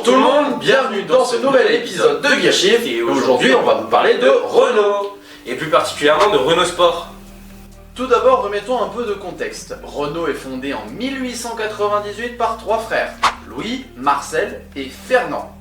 tout le monde, bienvenue dans ce nouvel épisode de Gear Shift et aujourd'hui on va vous parler de Renault et plus particulièrement de Renault Sport. Tout d'abord remettons un peu de contexte. Renault est fondé en 1898 par trois frères, Louis, Marcel et Fernand.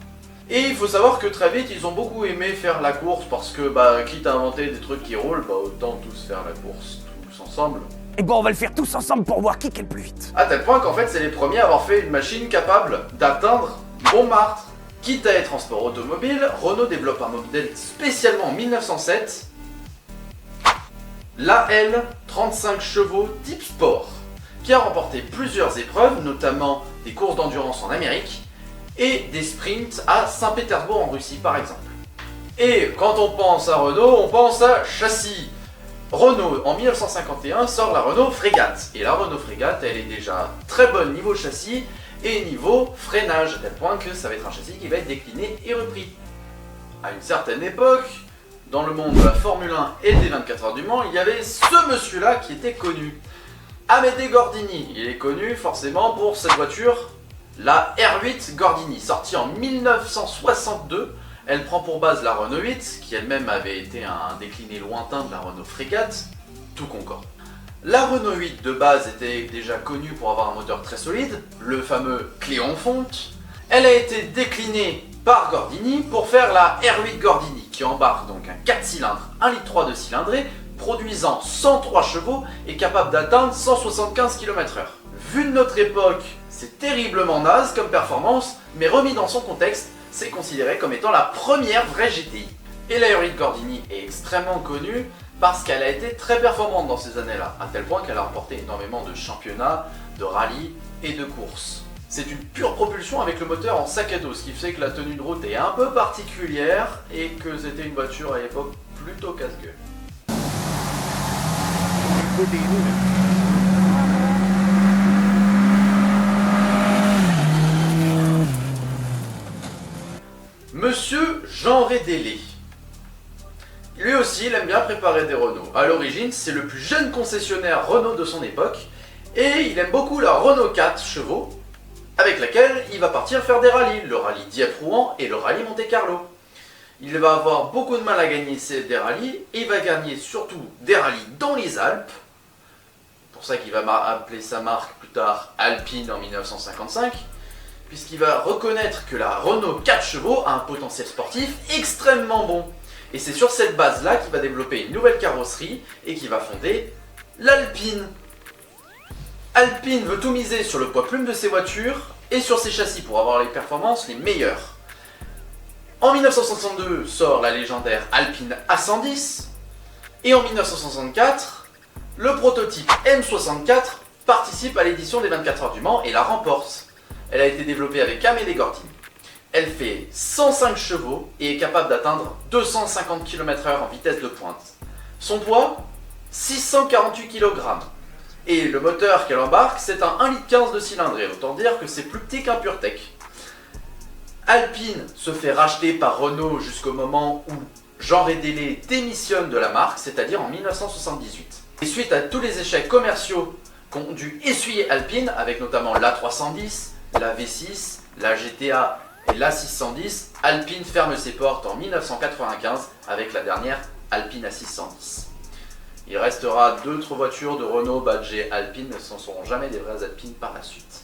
Et il faut savoir que très vite ils ont beaucoup aimé faire la course parce que quitte à inventer des trucs qui roulent, autant tous faire la course tous ensemble. Et bon, on va le faire tous ensemble pour voir qui est le plus vite. À tel point qu'en fait c'est les premiers à avoir fait une machine capable d'atteindre Montmartre. Quitte à être en sport automobile, Renault développe un modèle spécialement en 1907, l'AL 35 chevaux type sport, qui a remporté plusieurs épreuves, notamment des courses d'endurance en Amérique et des sprints à Saint-Pétersbourg en Russie par exemple. Et quand on pense à Renault, on pense à châssis. Renault, en 1951, sort la Renault Frégate. Et la Renault Frégate, elle est déjà très bonne niveau châssis et niveau freinage, à tel point que ça va être un châssis qui va être décliné et repris. À une certaine époque, dans le monde de la Formule 1 et des 24 heures du Mans, il y avait ce monsieur-là qui était connu. Amédée Gordini. Il est connu forcément pour cette voiture, la R8 Gordini, sortie en 1962. Elle prend pour base la Renault 8, qui elle-même avait été un décliné lointain de la Renault Frégate, tout concorde. La Renault 8 de base était déjà connue pour avoir un moteur très solide, le fameux Cléon-Fonte. Elle a été déclinée par Gordini pour faire la R8 Gordini, qui embarque donc un 4 cylindres, 1,3 litre de cylindrée, produisant 103 chevaux et capable d'atteindre 175 km/h. Vu de notre époque, c'est terriblement naze comme performance, mais remis dans son contexte, c'est considéré comme étant la première vraie GTI. Et la R8 Gordini est extrêmement connue parce qu'elle a été très performante dans ces années-là, à tel point qu'elle a remporté énormément de championnats, de rallyes et de courses. C'est une pure propulsion avec le moteur en sac à dos, ce qui fait que la tenue de route est un peu particulière et que c'était une voiture à l'époque plutôt casse-gueule. Monsieur Jean Rédélé. Lui aussi, il aime bien préparer des Renault. A l'origine, c'est le plus jeune concessionnaire Renault de son époque et il aime beaucoup la Renault 4 chevaux avec laquelle il va partir faire des rallyes, le rallye Dieppe-Rouen et le rallye Monte-Carlo. Il va avoir beaucoup de mal à gagner des rallyes et il va gagner surtout des rallyes dans les Alpes. C'est pour ça qu'il va appeler sa marque plus tard Alpine en 1955. Puisqu'il va reconnaître que la Renault 4 chevaux a un potentiel sportif extrêmement bon. Et c'est sur cette base-là qu'il va développer une nouvelle carrosserie et qu'il va fonder l'Alpine. Alpine veut tout miser sur le poids plume de ses voitures et sur ses châssis pour avoir les performances les meilleures. En 1962 sort la légendaire Alpine A110 et en 1964, le prototype M64 participe à l'édition des 24 heures du Mans et la remporte. Elle a été développée avec Amédée Gordini. Elle fait 105 chevaux et est capable d'atteindre 250 km/h en vitesse de pointe. Son poids, 648 kg. Et le moteur qu'elle embarque, c'est un 1,15 litre de cylindrée, autant dire que c'est plus petit qu'un PureTech. Alpine se fait racheter par Renault jusqu'au moment où Jean Rédélé démissionne de la marque, c'est-à-dire en 1978. Et suite à tous les échecs commerciaux qu'ont dû essuyer Alpine, avec notamment l'A310, la V6, la GTA et la 610, Alpine ferme ses portes en 1995 avec la dernière Alpine A610. Il restera 2 autres voitures de Renault badgées Alpine, mais ce ne seront jamais des vraies Alpines par la suite.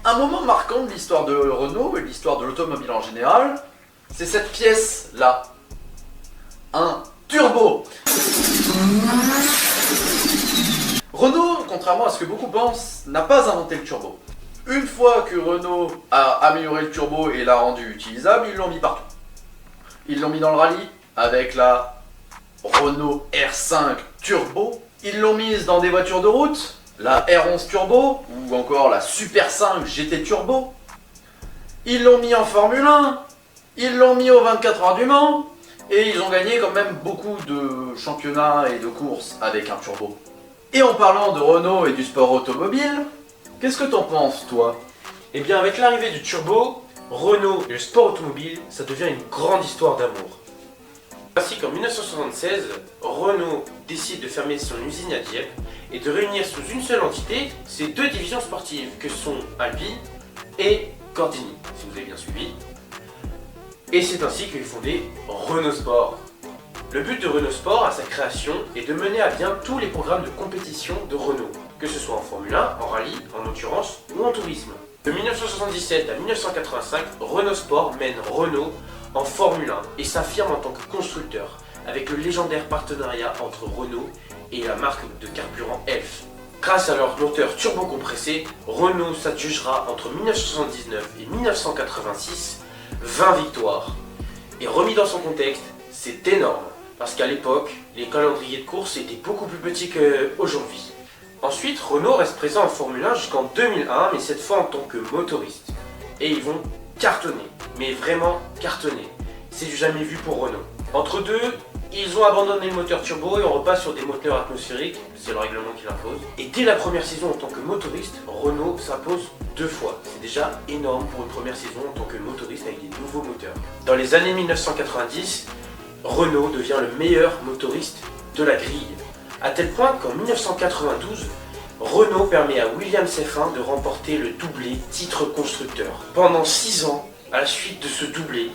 Un moment marquant de l'histoire de Renault et de l'histoire de l'automobile en général, c'est cette pièce-là. Un turbo. Renault, contrairement à ce que beaucoup pensent, n'a pas inventé le turbo. Une fois que Renault a amélioré le turbo et l'a rendu utilisable, ils l'ont mis partout. Ils l'ont mis dans le rallye avec la Renault R5 Turbo. Ils l'ont mise dans des voitures de route, la R11 Turbo ou encore la Super 5 GT Turbo. Ils l'ont mis en Formule 1, ils l'ont mis aux 24 heures du Mans et ils ont gagné quand même beaucoup de championnats et de courses avec un turbo. Et en parlant de Renault et du sport automobile, qu'est-ce que t'en penses, toi? Et bien avec l'arrivée du turbo, Renault et le sport automobile, ça devient une grande histoire d'amour. Ainsi qu'en 1976, Renault décide de fermer son usine à Dieppe et de réunir sous une seule entité ces deux divisions sportives que sont Alpine et Gordini, si vous avez bien suivi. Et c'est ainsi qu'il fondait Renault Sport. Le but de Renault Sport à sa création est de mener à bien tous les programmes de compétition de Renault, que ce soit en Formule 1, en rallye, en endurance ou en tourisme. De 1977 à 1985, Renault Sport mène Renault en Formule 1 et s'affirme en tant que constructeur, avec le légendaire partenariat entre Renault et la marque de carburant Elf. Grâce à leur moteur turbo-compressé, Renault s'adjugera entre 1979 et 1986 20 victoires. Et remis dans son contexte, c'est énorme, parce qu'à l'époque, les calendriers de course étaient beaucoup plus petits qu'aujourd'hui. Ensuite, Renault reste présent en Formule 1 jusqu'en 2001, mais cette fois en tant que motoriste. Et ils vont cartonner, mais vraiment cartonner. C'est du jamais vu pour Renault. Entre deux, ils ont abandonné le moteur turbo et on repasse sur des moteurs atmosphériques, c'est le règlement qui l'impose. Et dès la première saison en tant que motoriste, Renault s'impose 2 fois. C'est déjà énorme pour une première saison en tant que motoriste avec des nouveaux moteurs. Dans les années 1990, Renault devient le meilleur motoriste de la grille. À tel point qu'en 1992, Renault permet à Williams F1 de remporter le doublé titre constructeur. Pendant 6 ans, à la suite de ce doublé,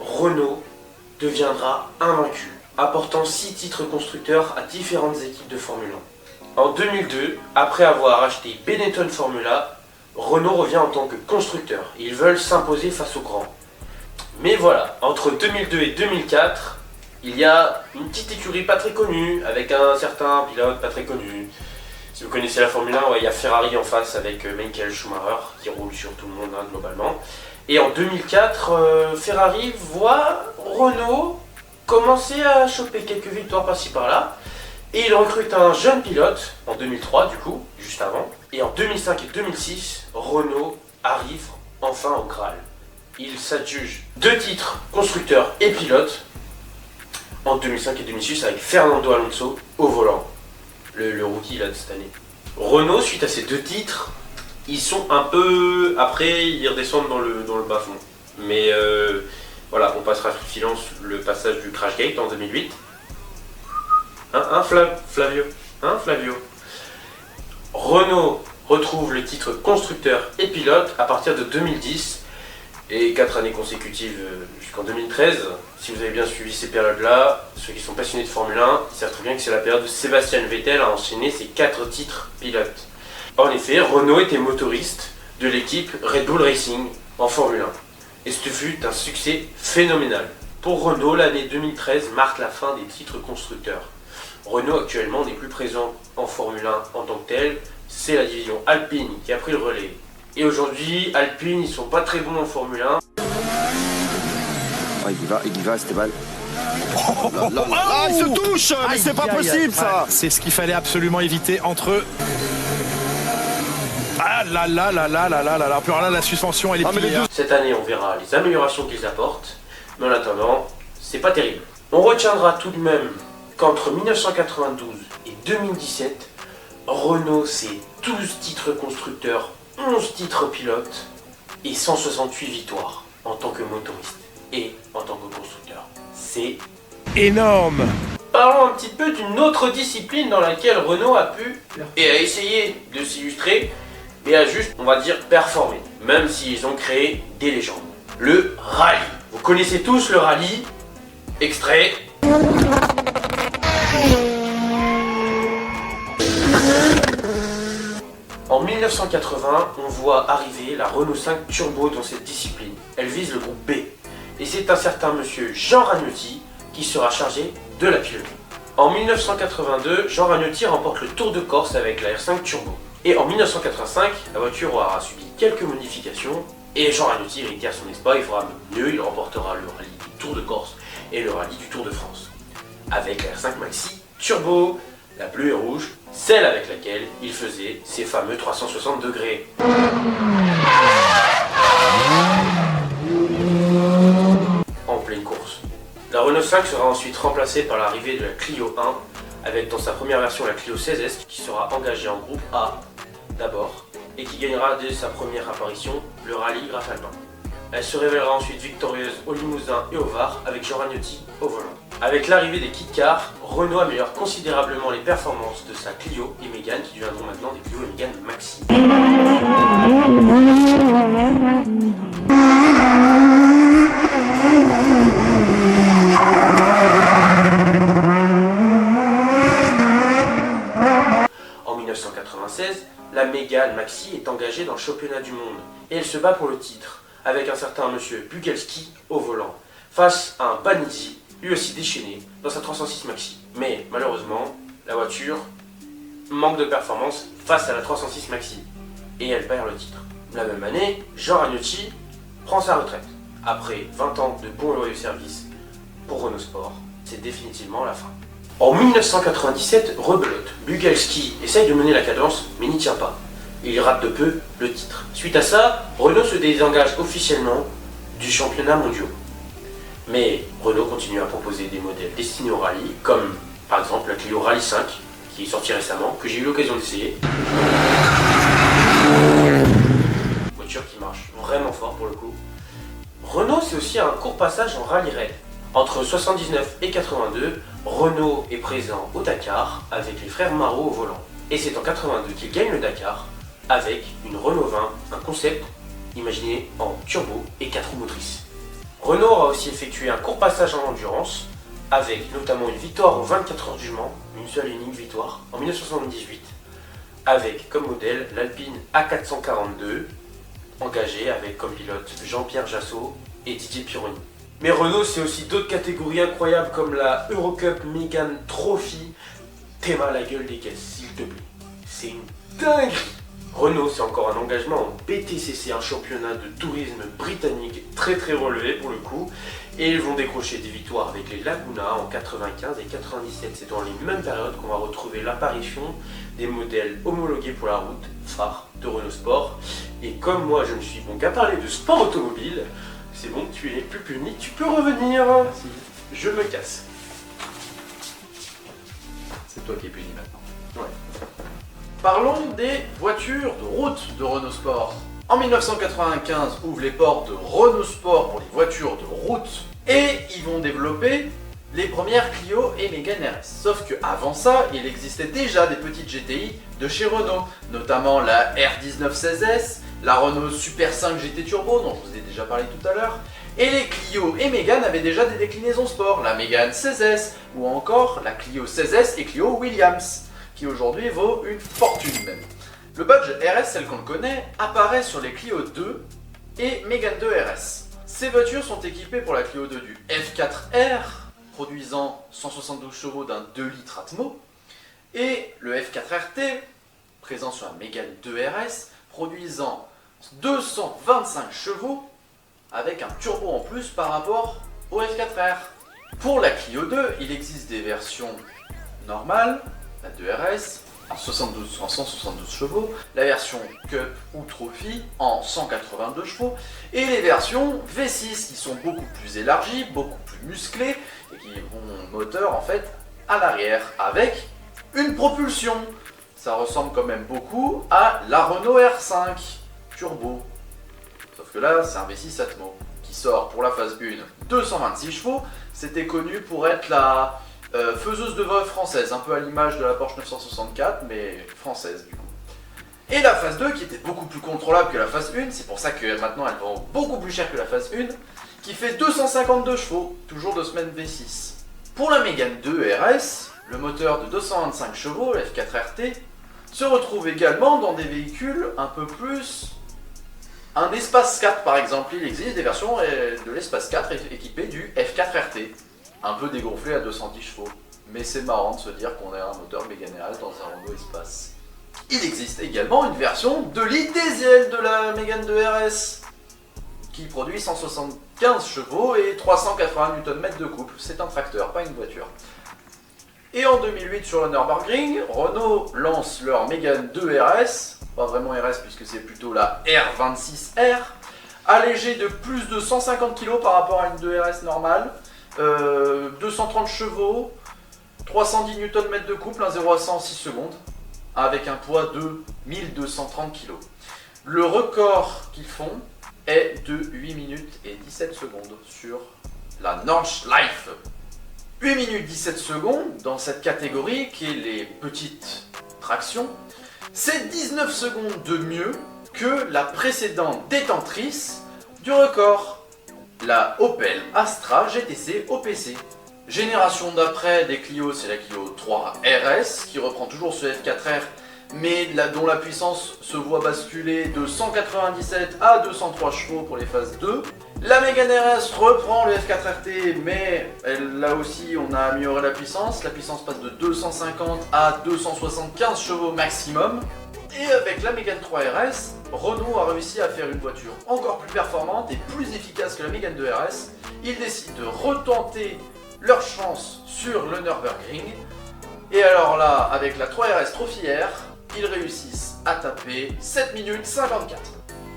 Renault deviendra invaincu, apportant 6 titres constructeurs à différentes équipes de Formule 1. En 2002, après avoir acheté Benetton Formula, Renault revient en tant que constructeur. Ils veulent s'imposer face aux grands. Mais voilà, entre 2002 et 2004, il y a une petite écurie pas très connue, avec un certain pilote pas très connu. Si vous connaissez la Formule 1, ouais, il y a Ferrari en face avec Michael Schumacher, qui roule sur tout le monde globalement. Et en 2004, Ferrari voit Renault commencer à choper quelques victoires par-ci par-là. Et il recrute un jeune pilote, en 2003 du coup, juste avant. Et en 2005 et 2006, Renault arrive enfin au Graal. Il s'adjuge 2 titres, constructeur et pilote, en 2005 et 2006 avec Fernando Alonso au volant, le rookie là de cette année. Renault, suite à ces 2 titres, ils sont un peu... Après, ils redescendent dans le bas-fond. Mais voilà, on passera sous silence le passage du Crashgate en 2008. Flavio. Renault retrouve le titre constructeur et pilote à partir de 2010 et 4 années consécutives jusqu'en 2013. Si vous avez bien suivi ces périodes-là, ceux qui sont passionnés de Formule 1 savent très bien que c'est la période où Sébastien Vettel a enchaîné ses 4 titres pilotes. En effet, Renault était motoriste de l'équipe Red Bull Racing en Formule 1. Et ce fut un succès phénoménal. Pour Renault, l'année 2013 marque la fin des titres constructeurs. Renault actuellement n'est plus présent en Formule 1 en tant que tel, c'est la division Alpine qui a pris le relais. Et aujourd'hui, Alpine, ils sont pas très bons en Formule 1. Oh, il y va, Esteban. Ah, il se touche, mais c'est pas possible ça. C'est ce qu'il fallait absolument éviter entre eux. Ah là là là là là là là là. Puis alors là, la suspension, elle est pliée. Cette année, on verra les améliorations qu'ils apportent. Mais en attendant, c'est pas terrible. On retiendra tout de même qu'entre 1992 et 2017, Renault, c'est 12 titres constructeurs, 11 titres pilotes et 168 victoires en tant que motoriste et en tant que constructeur. C'est énorme. Parlons un petit peu d'une autre discipline dans laquelle Renault a pu et a essayé de s'illustrer et a juste, on va dire, performé, même s'ils ont créé des légendes. Le rallye. Vous connaissez tous le rallye. Extrait. En 1980, on voit arriver la Renault 5 Turbo dans cette discipline. Elle vise le groupe B. Et c'est un certain monsieur Jean Ragnotti qui sera chargé de la piloter. En 1982, Jean Ragnotti remporte le Tour de Corse avec la R5 Turbo. Et en 1985, la voiture aura subi quelques modifications et Jean Ragnotti réitère son espoir, il fera mieux, il remportera le rallye du Tour de Corse et le rallye du Tour de France. Avec la R5 Maxi Turbo, la bleue et rouge, celle avec laquelle il faisait ses fameux 360 degrés. En pleine course. La Renault 5 sera ensuite remplacée par l'arrivée de la Clio 1, avec dans sa première version la Clio 16S qui sera engagée en groupe A d'abord, et qui gagnera dès sa première apparition le rallye Graf Alpin. Elle se révélera ensuite victorieuse au Limousin et au Var avec Jean Ragnotti au volant. Avec l'arrivée des kit cars, Renault améliore considérablement les performances de sa Clio et Mégane qui deviendront maintenant des Clio et Mégane Maxi. En 1996, la Mégane Maxi est engagée dans le championnat du monde et elle se bat pour le titre avec un certain monsieur Bugalski au volant face à un Banizzi lui aussi déchaîné dans sa 306 Maxi. Mais malheureusement, la voiture manque de performance face à la 306 Maxi et elle perd le titre. La même année, Jean Ragnotti prend sa retraite. Après 20 ans de bons et loyaux services pour Renault Sport, c'est définitivement la fin. En 1997, rebelote, Bugalski essaye de mener la cadence mais n'y tient pas. Il rate de peu le titre. Suite à ça, Renault se désengage officiellement du championnat mondial. Mais Renault continue à proposer des modèles destinés au rallye, comme par exemple la Clio Rallye 5, qui est sortie récemment, que j'ai eu l'occasion d'essayer. Voiture qui marche vraiment fort pour le coup. Renault, c'est aussi un court passage en rallye raid. Entre 79 et 82, Renault est présent au Dakar avec les frères Marot au volant. Et c'est en 82 qu'il gagne le Dakar avec une Renault 20, un concept imaginé en turbo et 4 roues motrices. Renault aura aussi effectué un court passage en endurance, avec notamment une victoire aux 24 heures du Mans, une seule et unique victoire, en 1978, avec comme modèle l'Alpine A442, engagée avec comme pilote Jean-Pierre Jassot et Didier Pironi. Mais Renault, c'est aussi d'autres catégories incroyables comme la Eurocup Mégane Trophy. T'aimas la gueule des caisses, s'il te plaît. C'est une dinguerie. Renault, c'est encore un engagement en BTCC, un championnat de tourisme britannique très relevé pour le coup. Et ils vont décrocher des victoires avec les Laguna en 95 et 97. C'est dans les mêmes périodes qu'on va retrouver l'apparition des modèles homologués pour la route phare de Renault Sport. Et comme moi, je ne suis bon qu'à parler de sport automobile, c'est bon, tu es plus puni, tu peux revenir. Merci. Je me casse. C'est toi qui es puni maintenant. Ouais. Parlons des voitures de route de Renault Sport. En 1995 ouvrent les portes de Renault Sport pour les voitures de route et ils vont développer les premières Clio et Mégane RS. Sauf qu'avant ça, il existait déjà des petites GTI de chez Renault, notamment la R1916S, la Renault Super 5 GT Turbo dont je vous ai déjà parlé tout à l'heure, et les Clio et Mégane avaient déjà des déclinaisons sport, la Mégane 16S ou encore la Clio 16S et Clio Williams, qui aujourd'hui vaut une fortune même. Le badge RS, celle qu'on le connaît, apparaît sur les Clio 2 et Mégane 2 RS. Ces voitures sont équipées pour la Clio 2 du F4R, produisant 172 chevaux d'un 2 litres Atmo, et le F4RT, présent sur la Mégane 2 RS, produisant 225 chevaux avec un turbo en plus par rapport au F4R. Pour la Clio 2, il existe des versions normales, la 2RS, en 172 chevaux, la version Cup ou Trophy en 182 chevaux, et les versions V6 qui sont beaucoup plus élargies, beaucoup plus musclées, et qui ont un moteur en fait à l'arrière, avec une propulsion. Ça ressemble quand même beaucoup à la Renault R5 Turbo. Sauf que là, c'est un V6 Atmo, qui sort pour la phase 1 226 chevaux, c'était connu pour être la faiseuse de vol française, un peu à l'image de la Porsche 964, mais française du coup. Et la phase 2 qui était beaucoup plus contrôlable que la phase 1, c'est pour ça que maintenant elle vend beaucoup plus cher que la phase 1, qui fait 252 chevaux, toujours de semaine V6. Pour la Mégane 2 RS, le moteur de 225 chevaux, le F4RT, se retrouve également dans des véhicules un peu plus... Un Espace 4 par exemple, il existe des versions de l'Espace 4 équipées du F4RT. Un peu dégonflé à 210 chevaux. Mais c'est marrant de se dire qu'on a un moteur Mégane RS dans un Renault Espace. Il existe également une version 2 litres diesel de la Mégane 2 RS qui produit 175 chevaux et 380 Nm de couple. C'est un tracteur, pas une voiture. Et en 2008 sur le Nürburgring, Renault lance leur Mégane 2 RS, pas vraiment RS puisque c'est plutôt la R26R, allégée de plus de 150 kg par rapport à une 2 RS normale. 230 chevaux, 310 Nm de couple, un 0 à 100 en 6 secondes, avec un poids de 1230 kg. Le record qu'ils font, est de 8 minutes et 17 secondes sur la Nordschleife. 8 minutes 17 secondes dans cette catégorie qui est les petites tractions, c'est 19 secondes de mieux que la précédente détentrice du record, la Opel Astra GTC OPC. Génération d'après des Clio, c'est la Clio 3 RS qui reprend toujours ce F4R mais dont la puissance se voit basculer de 197 à 203 chevaux pour les phases 2. La Mégane RS reprend le F4RT mais là aussi on a amélioré la puissance passe de 250 à 275 chevaux maximum. Et avec la Mégane 3 RS, Renault a réussi à faire une voiture encore plus performante et plus efficace que la Mégane 2 RS. Ils décident de retenter leur chance sur le Nürburgring. Et alors là, avec la 3 RS Trophy R, ils réussissent à taper 7 minutes 54.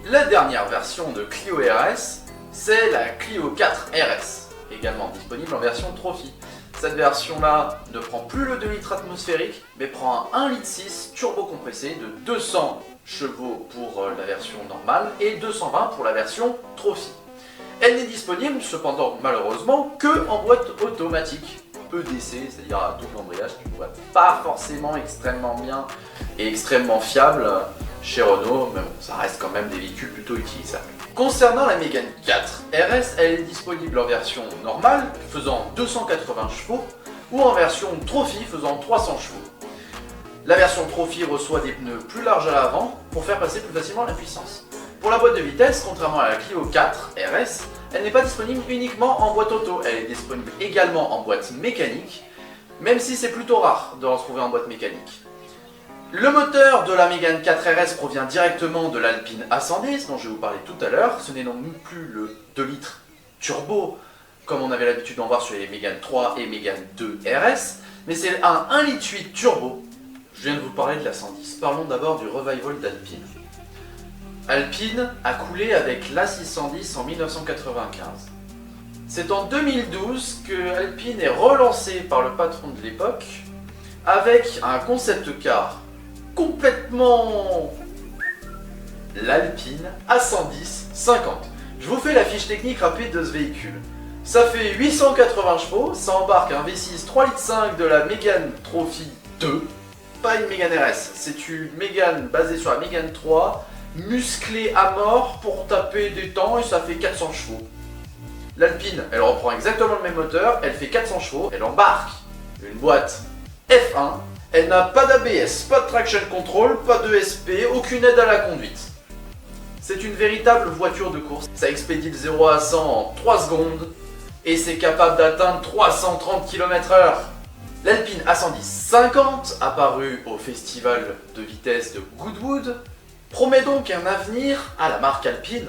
La dernière version de Clio RS, c'est la Clio 4 RS, également disponible en version Trophy. Cette version-là ne prend plus le 2 litres atmosphérique, mais prend un 1,6 litre turbo compressé de 200 chevaux pour la version normale et 220 pour la version Trophy. Elle n'est disponible cependant malheureusement que en boîte automatique, EDC, c'est-à-dire à double embrayage, qui ne voit pas forcément extrêmement bien et extrêmement fiable chez Renault, mais bon, ça reste quand même des véhicules plutôt utilisables. Concernant la Mégane 4 RS, elle est disponible en version normale, faisant 280 chevaux, ou en version Trophy, faisant 300 chevaux. La version Trophy reçoit des pneus plus larges à l'avant pour faire passer plus facilement la puissance. Pour la boîte de vitesse, contrairement à la Clio 4 RS, elle n'est pas disponible uniquement en boîte auto, elle est disponible également en boîte mécanique, même si c'est plutôt rare de la retrouver en boîte mécanique. Le moteur de la Mégane 4 RS provient directement de l'Alpine A110 dont je vais vous parler tout à l'heure. Ce n'est donc plus le 2 litres turbo comme on avait l'habitude d'en voir sur les Mégane 3 et Mégane 2 RS, mais c'est un 1,8 litre turbo. Je viens de vous parler de la 110. Parlons d'abord du revival d'Alpine. Alpine a coulé avec l'A610 en 1995. C'est en 2012 que Alpine est relancé par le patron de l'époque avec un concept car complètement l'Alpine A110 50. Je vous fais la fiche technique rapide de ce véhicule. Ça fait 880 chevaux, ça embarque un V6 3,5 litres de la Mégane Trophy 2, pas une Mégane RS, c'est une Mégane basée sur la Mégane 3, musclée à mort pour taper des temps et ça fait 400 chevaux. L'Alpine, elle reprend exactement le même moteur, elle fait 400 chevaux, elle embarque une boîte F1, elle n'a pas d'ABS, pas de traction control, pas de SP, aucune aide à la conduite. C'est une véritable voiture de course, ça expédie de 0 à 100 en 3 secondes et c'est capable d'atteindre 330 km/h. L'Alpine A110 50, apparue au festival de vitesse de Goodwood, promet donc un avenir à la marque Alpine.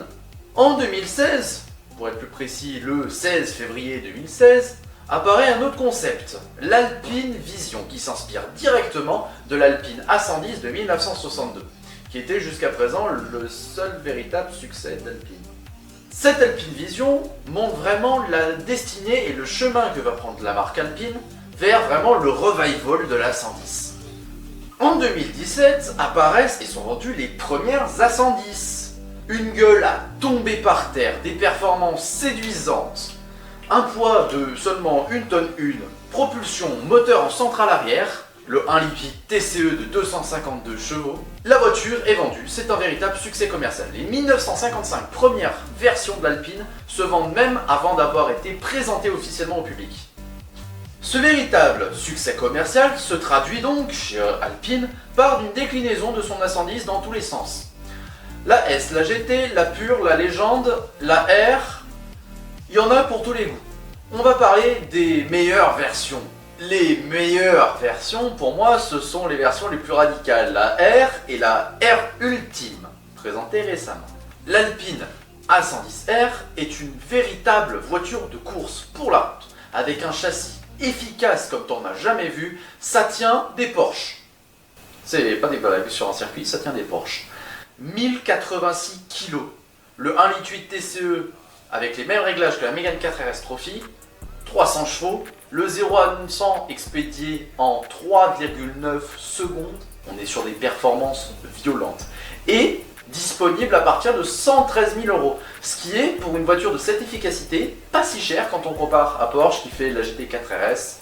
En 2016, pour être plus précis le 16 février 2016, apparaît un autre concept, l'Alpine Vision, qui s'inspire directement de l'Alpine A110 de 1962, qui était jusqu'à présent le seul véritable succès d'Alpine. Cette Alpine Vision montre vraiment la destinée et le chemin que va prendre la marque Alpine vers vraiment le revival de l'A110. En 2017 apparaissent et sont vendues les premières A110. Une gueule à tomber par terre, des performances séduisantes, un poids de seulement 1 tonne 1, propulsion moteur en centrale arrière, le 1,8 litre TCE de 252 chevaux. La voiture est vendue, c'est un véritable succès commercial. Les 1955 premières versions de l'Alpine se vendent même avant d'avoir été présentées officiellement au public. Ce véritable succès commercial se traduit donc chez Alpine par une déclinaison de son A110 dans tous les sens. La S, la GT, la Pure, la Légende, la R, il y en a pour tous les goûts. On va parler des meilleures versions. Les meilleures versions, pour moi, ce sont les versions les plus radicales, la R et la R Ultime, présentées récemment. L'Alpine A110R est une véritable voiture de course pour la route, avec un châssis efficace comme t'en as jamais vu, ça tient des Porsche. C'est pas des blagues sur un circuit, ça tient des Porsche. 1086 kg, le 1,8 litre TCE avec les mêmes réglages que la Mégane 4 RS Trophy, 300 chevaux, le 0 à 100 expédié en 3,9 secondes, on est sur des performances violentes. Et disponible à partir de 113 000 €. Ce qui est, pour une voiture de cette efficacité, pas si cher quand on compare à Porsche qui fait la GT4 RS.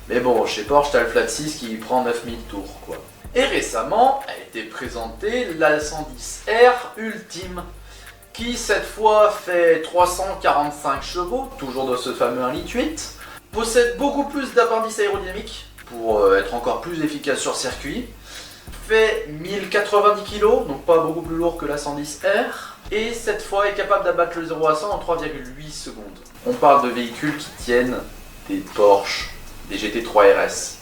Mais bon, chez Porsche, t'as le Flat 6 qui prend 9000 tours, quoi. Et récemment, a été présentée la 110R Ultime, qui cette fois fait 345 chevaux, toujours de ce fameux 1,8 litre, possède beaucoup plus d'appendices aérodynamiques pour être encore plus efficace sur circuit, fait 1090 kg, donc pas beaucoup plus lourd que la 110R, et cette fois est capable d'abattre le 0 à 100 en 3,8 secondes. On parle de véhicules qui tiennent des Porsche, des GT3 RS.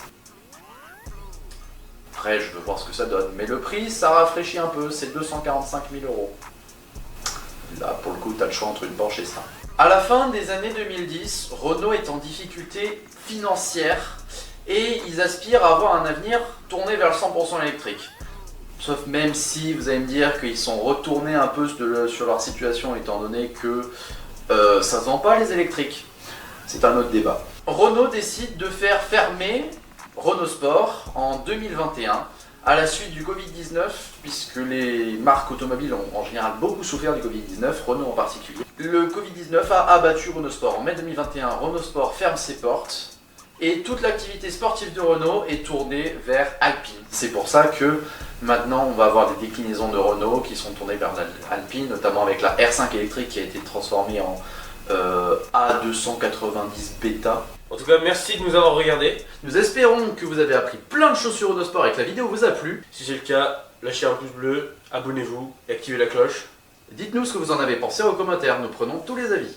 Après, je veux voir ce que ça donne, mais le prix, ça rafraîchit un peu, c'est 245 000 €. Là, pour le coup, t'as le choix entre une Porsche et ça. À la fin des années 2010, Renault est en difficulté financière et ils aspirent à avoir un avenir tourné vers le 100% électrique. Sauf même si vous allez me dire qu'ils sont retournés un peu sur leur situation étant donné que ça se vend pas les électriques. C'est un autre débat. Renault décide de faire fermer Renault Sport en 2021 à la suite du Covid-19, puisque les marques automobiles ont en général beaucoup souffert du Covid-19, Renault en particulier. Le Covid-19 a abattu Renault Sport. En mai 2021, Renault Sport ferme ses portes et toute l'activité sportive de Renault est tournée vers Alpine. C'est pour ça que maintenant on va avoir des déclinaisons de Renault qui sont tournées vers Alpine, notamment avec la R5 électrique qui a été transformée en A290 Beta. En tout cas, merci de nous avoir regardés. Nous espérons que vous avez appris plein de choses sur Renault Sport et que la vidéo vous a plu. Si c'est le cas, lâchez un pouce bleu, abonnez-vous et activez la cloche. Dites-nous ce que vous en avez pensé en commentaire, nous prenons tous les avis.